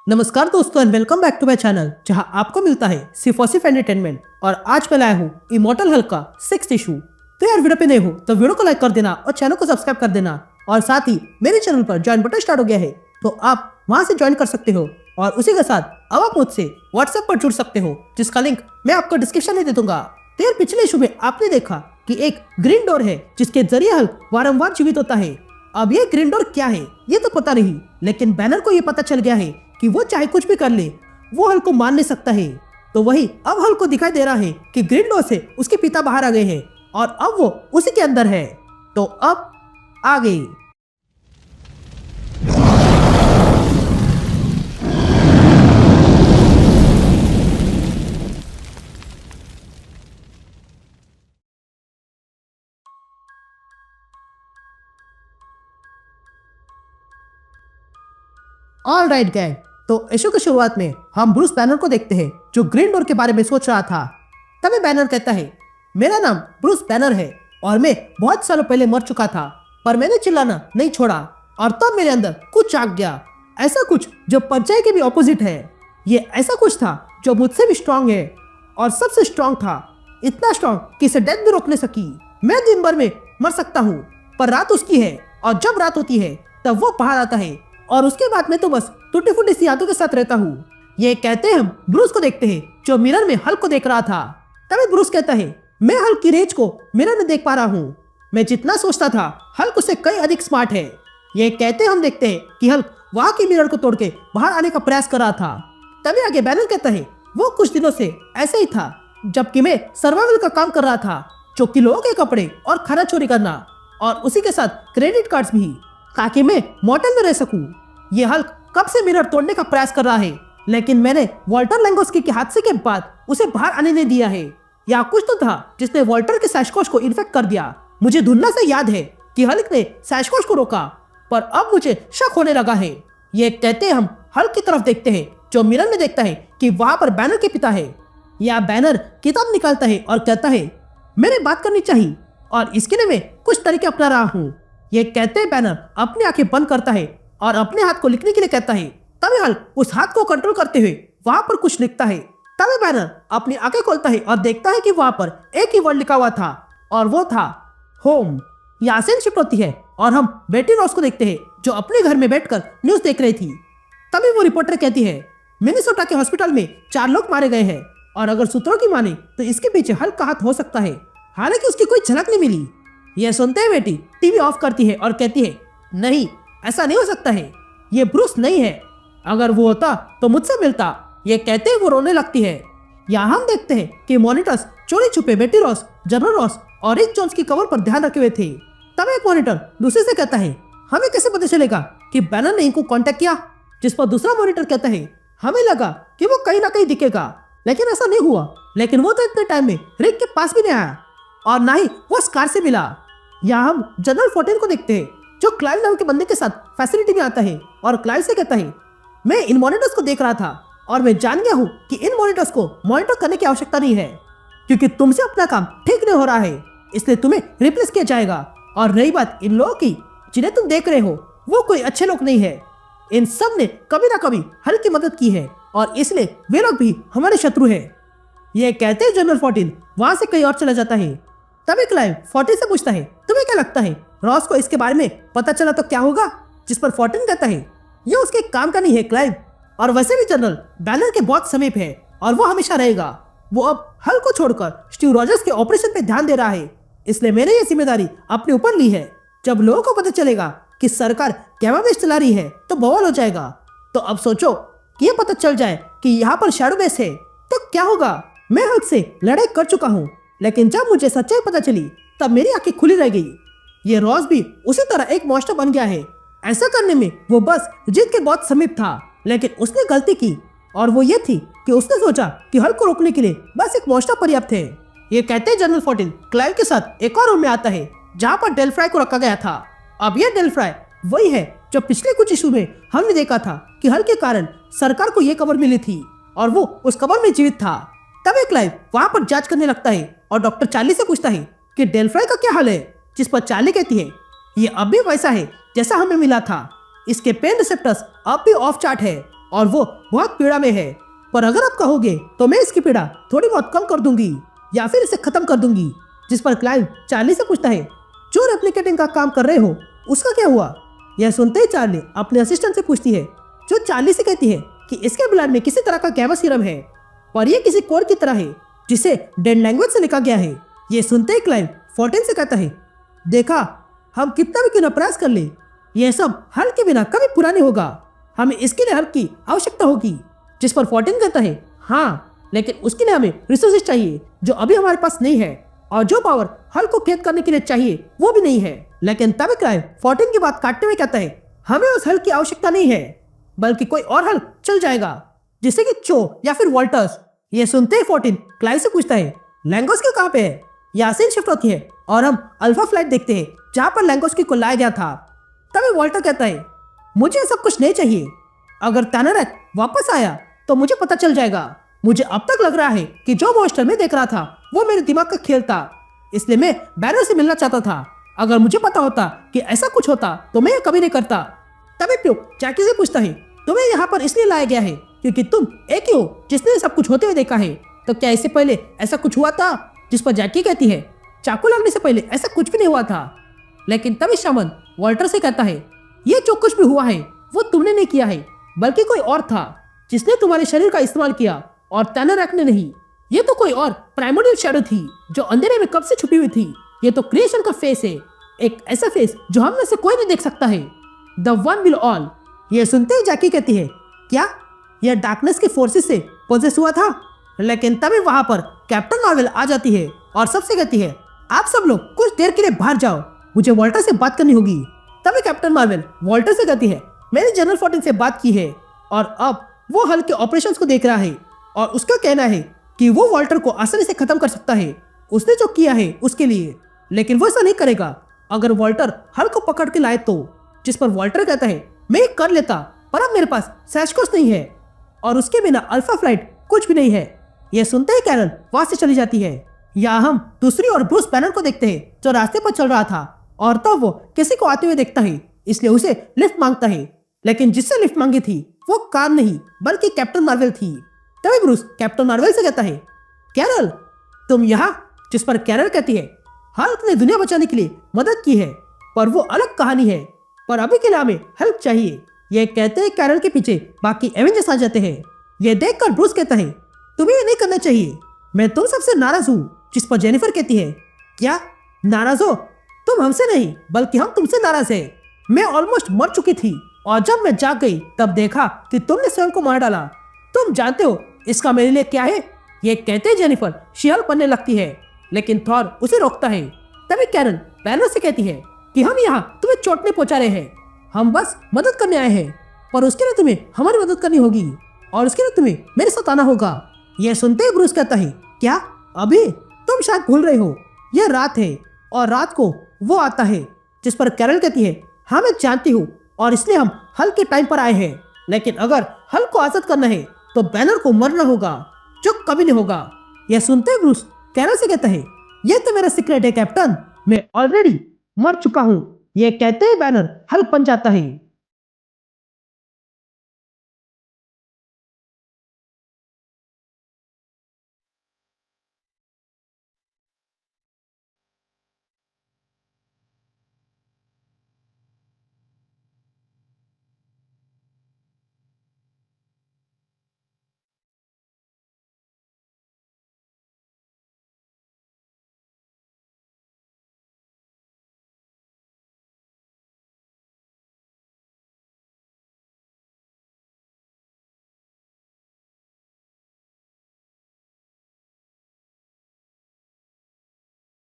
नमस्कार दोस्तों and welcome back to my channel जहां आपको मिलता है सिर्फ और सिर्फ एंटरटेनमेंट। और आज मैं लाया हूं इमॉर्टल हल्क का 6th इशू। तो यार वीडियो पे नए हो तो वीडियो को लाइक कर देना और चैनल को सब्सक्राइब कर देना। और साथ ही मेरे चैनल पर ज्वाइन बटन स्टार्ट हो गया है तो आप वहां से ज्वाइन कर सकते हो। और उसी के साथ अब आप मुझसे व्हाट्सएप पर जुड़ सकते हो जिसका लिंक मैं आपको डिस्क्रिप्शन में दे दूंगा। तो यार पिछले इशू में आपने देखा कि एक ग्रीन डोर है जिसके जरिए हल्क वारंवार जीवित होता है। अब ये ग्रीन डोर क्या है ये तो पता नहीं, लेकिन बैनर को ये पता चल गया है कि वो चाहे कुछ भी कर ले वो हल्क को मार नहीं सकता है। तो वही अब हल्क को दिखाई दे रहा है कि ग्रीन डोर से उसके पिता बाहर आ गए हैं और अब वो उसी के अंदर है। तो अब आगे ऑल राइट गैंग, तो इशू की शुरुआत में हम ब्रूस बैनर को देखते हैं जो ग्रीन डोर के बारे में सोच रहा था। तभी बैनर कहता है, मेरा नाम ब्रूस बैनर है और मैं बहुत सालों पहले मर चुका था, पर मैंने चिल्लाना नहीं छोड़ा और तब मेरे अंदर कुछ जाग गया, ऐसा कुछ जो परछाई के भी ऑपोजिट है। ये ऐसा कुछ था जो मुझसे भी स्ट्रांग है और सबसे स्ट्रांग था, इतना स्ट्रांग कि इसे डेथ भी रोक नहीं सकी। मैं दिन भर में मर सकता हूँ पर रात उसकी है और जब रात होती है तब वो बाहर आता है और उसके बाद में तो बस टूटी फूटी सी यादों के साथ रहता हूँ। ये कहते हम ब्रूस को देखते हैं जो मिरर में हल्क को देख रहा था। तभी ब्रूस कहता है, मैं हल्क की रेंज को मिरर में देख पा रहा हूँ, मैं जितना सोचता था हल्क उससे कई अधिक स्मार्ट है। ये कहते हम देखते हैं कि हल्क वहां की मिरर को तोड़ के बाहर आने का प्रयास कर रहा था। तभी आगे बैनर कहता है, वो कुछ दिनों से ऐसे ही था जबकि मैं सर्वाइवल का काम कर रहा था, जो कि लोगों के कपड़े और खाना चोरी करना और उसी के साथ क्रेडिट कार्ड्स भी, ताकि मैं मॉडल में रह सकूं। ये हल्क कब से मिरर तोड़ने का प्रयास कर रहा है, लेकिन मैंने वॉल्टर लैंगोस्की के हादसे के बाद उसे बाहर आने नहीं दिया है। या कुछ तो था जिसने वॉल्टर के सैशकोश को इन्फेक्ट कर दिया। मुझे धुंधला से याद है कि हल्क ने सैशकोश को रोका, पर अब मुझे शक होने लगा है। ये कहते हम हल्क की तरफ देखते हैं जो मिरर में देखता है कि वहां पर बैनर के पिता है। या बैनर किताब निकालता है और कहता है, मेरे बात करनी चाहिए और इसके लिए मैं कुछ तरीके अपना रहा हूँ। ये कहते बैनर अपनी आंखें बंद करता है और अपने हाथ को लिखने के लिए कहता है। तभी हल्क उस हाथ को कंट्रोल करते हुए वहां पर कुछ लिखता है। तभी बैनर अपनी आंखें खोलता है और देखता है कि वहां पर एक ही वर्ड लिखा हुआ था और वो था होम। यहाँ सीन शिफ्ट होती है और हम बेटी रॉस को देखते हैं जो अपने घर में बैठकर न्यूज देख रही थी। तभी वो रिपोर्टर कहती है, मिनेसोटा के हॉस्पिटल में 4 लोग मारे गए हैं और अगर सूत्रों की माने तो इसके पीछे हल्क का हाथ हो सकता है। हालांकि उसकी कोई झलक नहीं मिली। यह सुनते ही बेटी टीवी ऑफ करती है और कहती है, नहीं ऐसा नहीं हो सकता है, ये ब्रूस नहीं है, अगर वो होता तो मुझसे मिलता। ये कहते ही वो रोने लगती है। यहाँ हम देखते हैं कि मॉनिटर्स चोरी छुपे बेटी रॉस, जनरल रॉस और रिक जोन्स की कवर पर ध्यान रखे हुए थे। तब एक मॉनिटर दूसरे से कहता है, हमें कैसे पता चलेगा कि बैनर ने इनको कांटेक्ट किया? जिस पर दूसरा मॉनिटर कहता है, हमें लगा कि वो कहीं ना कहीं दिखेगा, लेकिन ऐसा नहीं हुआ। लेकिन वो तो इतने टाइम में रिक के पास भी नहीं आया और ना ही वो स्कार से मिला। यहाँ हम जनरल 14 को देखते हैं जो क्लाइव नाम के बंदे के साथ फैसिलिटी में आता है और क्लाइव से कहता है, मैं इन मॉनिटर्स को देख रहा था और मैं जान गया हूँ कि इन मॉनिटर्स को मॉनिटर करने की आवश्यकता नहीं है क्योंकि तुमसे अपना काम ठीक नहीं हो रहा है, इसलिए तुम्हें रिप्लेस किया जाएगा। और रही बात इन लोगों की जिन्हें तुम देख रहे हो, वो कोई अच्छे लोग नहीं है। इन सब ने कभी ना कभी हल्क की मदद की है और इसलिए वे लोग भी हमारे शत्रु है। ये कहते जनरल 14 वहां से कहीं और चला जाता है। तभी क्लाइव 14 से पूछता है, तुम्हें क्या लगता है रॉस को इसके बारे में पता चला तो क्या होगा? जिस पर 14 कहता है, ये उसके काम का नहीं है क्लाइव, और वैसे भी जनरल बैनर के बहुत समीप है और वो हमेशा रहेगा। वो अब हल्क को छोड़कर स्टीव रॉजर्स के ऑपरेशन पे ध्यान दे रहा है, इसलिए मैंने ये जिम्मेदारी अपने ऊपर ली है। जब लोगों को पता चलेगा कि सरकार गैमा बेस चला रही है तो बवाल हो जाएगा। तो अब सोचो कि ये पता चल जाए कि यहाँ पर शैडो बेस है तो क्या होगा? मैं हल्क से लड़ाई कर चुका हूँ, लेकिन जब मुझे सच्चाई पता चली तब मेरी आंखें खुली रह गई। ये रॉस भी उसी तरह एक मॉन्स्टर बन गया है। ऐसा करने में वो बस जीत के बहुत समीप था, लेकिन उसने गलती की और वो ये थी कि उसने सोचा कि हल्क को रोकने के लिए बस एक मॉन्स्टर पर्याप्त है। ये कहते जनरल 14 क्लाइव के साथ एक और रूम में आता है जहाँ पर डेल्फ्राई को रखा गया था। अब यह डेल्फ्राई वही है जो पिछले कुछ इशू में हमने देखा था कि हल्क के कारण सरकार को ये कबर मिली थी और वो उस कबर में जीवित था। तभी क्लाइव वहां पर जांच करने लगता है और डॉक्टर चार्ली से पूछता है कि डेल्फ्राई का क्या हाल है? जिस पर चार्ली कहती है, ये अब भी वैसा है जैसा हमें मिला था, इसके पेन रिसेप्टर्स अब भी ऑफ चार्ट है और वो बहुत पीड़ा में है। पर अगर आप कहोगे तो मैं इसकी पीड़ा थोड़ी बहुत कम कर दूंगी या फिर इसे खत्म कर दूंगी। जिस पर क्लाइव चार्ली से पूछता है, जो रेप्लिकेटिंग का काम कर रहे हो उसका क्या हुआ? यह सुनते ही चार्ली अपने असिस्टेंट से पूछती है, जो चार्ली से कहती है कि इसके ब्लड में किसी तरह का गैवा सीरम है और ये किसी कोड की तरह है जिसे डेड लैंग्वेज से लिखा गया है। ये सुनते ही क्लाइव 14 से कहता है, देखा, हम कितना भी क्यों न प्रयास कर ले, यह सब हल के बिना कभी पूरा नहीं होगा। हमें इसके लिए हल की आवश्यकता होगी। जिस पर 14 कहता है, हाँ, लेकिन उसके लिए हमें रिसोर्सेज चाहिए जो अभी हमारे पास नहीं है, और जो पावर हल को खेत करने के लिए चाहिए वो भी नहीं है। लेकिन तभी क्लाइव 14 की बात काटते हुए कहता है, हमें उस हल की आवश्यकता नहीं है, बल्कि कोई और हल चल जाएगा, जिससे कि चो या फिर वॉल्टर्स। ये सुनते ही 14 क्लाइव से पूछता है, लैंगोस क्यों कहाँ पे है? यासीन शिफ्ट होती है और हम अल्फा फ्लाइट देखते हैं जहाँ पर लैंगोस्की को लाया गया था। तभी वॉल्टर कहता है, मुझे सब कुछ नहीं चाहिए। अगर टैनरैक वापस आया तो मुझे पता चल जाएगा। मुझे अब तक लग रहा है कि जो मॉन्स्टर मैं देख रहा था वो मेरे दिमाग का खेल था, इसलिए मैं बैनर से मिलना चाहता था। अगर मुझे पता होता कि ऐसा कुछ होता तो मैं ये कभी नहीं करता। तभी प्यूक जैकी से पूछता है, तुम्हें यहाँ पर इसलिए लाया गया है क्योंकि तुम एक ही हो जिसने सब कुछ होते हुए देखा है। तो क्या इससे पहले ऐसा कुछ हुआ था? जिस पर जैकी कहती है, चाकू लगने से पहले ऐसा कुछ भी नहीं हुआ था। लेकिन तभी शामन वॉल्टर से कहता है, ये जो कुछ भी हुआ है वो तुमने नहीं किया है, बल्कि कोई और था जिसने तुम्हारे शरीर का इस्तेमाल किया, और टैनरैक ने नहीं। ये तो कोई और प्राइमोरियल शैडो थी जो अंधेरे में कब से छुपी हुई थी। ये तो क्रिएशन का फेस है, एक ऐसा फेस जो हम में से कोई नहीं देख सकता है। The one will all. ये सुनते ही जैकी कहती है, क्या यह डार्कनेस के फोर्सेस से पोजेस हुआ था? लेकिन तभी वहां पर कैप्टन मार्वल आ जाती है और सबसे कहती है, आप सब लोग कुछ देर के लिए बाहर जाओ, मुझे वॉल्टर से बात करनी होगी। तभी कैप्टन मार्वल वॉल्टर से कहती है, मैंने जनरल 14 से बात की है और अब वो हल के ऑपरेशंस को देख रहा है और उसका कहना है कि वो वॉल्टर को आसानी से खत्म कर सकता है, उसने जो किया है उसके लिए। लेकिन वो ऐसा नहीं करेगा अगर वॉल्टर हल को पकड़ के लाए तो। जिस पर वॉल्टर कहता है, मैं ये कर लेता, पर अब मेरे पास सैशकोस नहीं है और उसके बिना अल्फा फ्लाइट कुछ भी नहीं है। यह सुनते ही कैरल वहां से चली जाती है। यहाँ हम दूसरी ओर ब्रूस बैनर को देखते हैं जो रास्ते पर चल रहा था, और तब वो किसी को आते हुए देखता है, इसलिए उसे लिफ्ट मांगता है। लेकिन जिससे लिफ्ट मांगी थी वो कार नहीं बल्कि कैप्टन मार्वल थी। तभी ब्रूस कैप्टन मार्वल से कहता है, कैरल तुम यहाँ? जिस पर कैरल कहती है, हल्क ने दुनिया बचाने के लिए मदद की है, पर वो अलग कहानी है, पर अभी के लिए हमें हेल्प चाहिए। ये कहते हैं कैरल के पीछे बाकी एवेंजर्स आ जाते हैं। ये देखकर ब्रूस कहता है, तुम्हें ये नहीं करना चाहिए, मैं तुम सबसे नाराज हूँ। जिस पर जेनिफर कहती है, क्या नाराज हो? तुम हमसे नहीं बल्कि हम तुमसे नाराज है। मैं ऑलमोस्ट मर चुकी थी और जब मैं जाग गई तब देखा कि तुमने स्वयं को मार डाला। तुम जानते हो इसका मेरे लिए क्या है? ये कहते हैं जेनिफर शियल बनने लगती है, लेकिन थॉर उसे रोकता है। तभी कैरल बैनर से कहती है कि हम यहाँ तुम्हें चोट नहीं पहुंचा रहे हैं, हम बस मदद करने आए हैं, पर उसके लिए तुम्हें हमारी मदद करनी होगी और उसके लिए तुम्हें मेरे साथ आना होगा। यह सुनते ही ब्रूस कहता है, क्या अभी? तुम शायद भूल रहे हो, यह रात है और रात को वो आता है। जिस पर कैरल कहती है, हाँ मैं जानती हूँ और इसलिए हम हल के टाइम पर आए हैं, लेकिन अगर हल को आजाद करना है तो बैनर को मरना होगा, जो कभी नहीं होगा। यह सुनते ही ब्रूस कैरल से कहता है, यह तो मेरा सीक्रेट है कैप्टन, मैं ऑलरेडी मर चुका हूँ। यह कहते ही बैनर हल्क बन जाता है।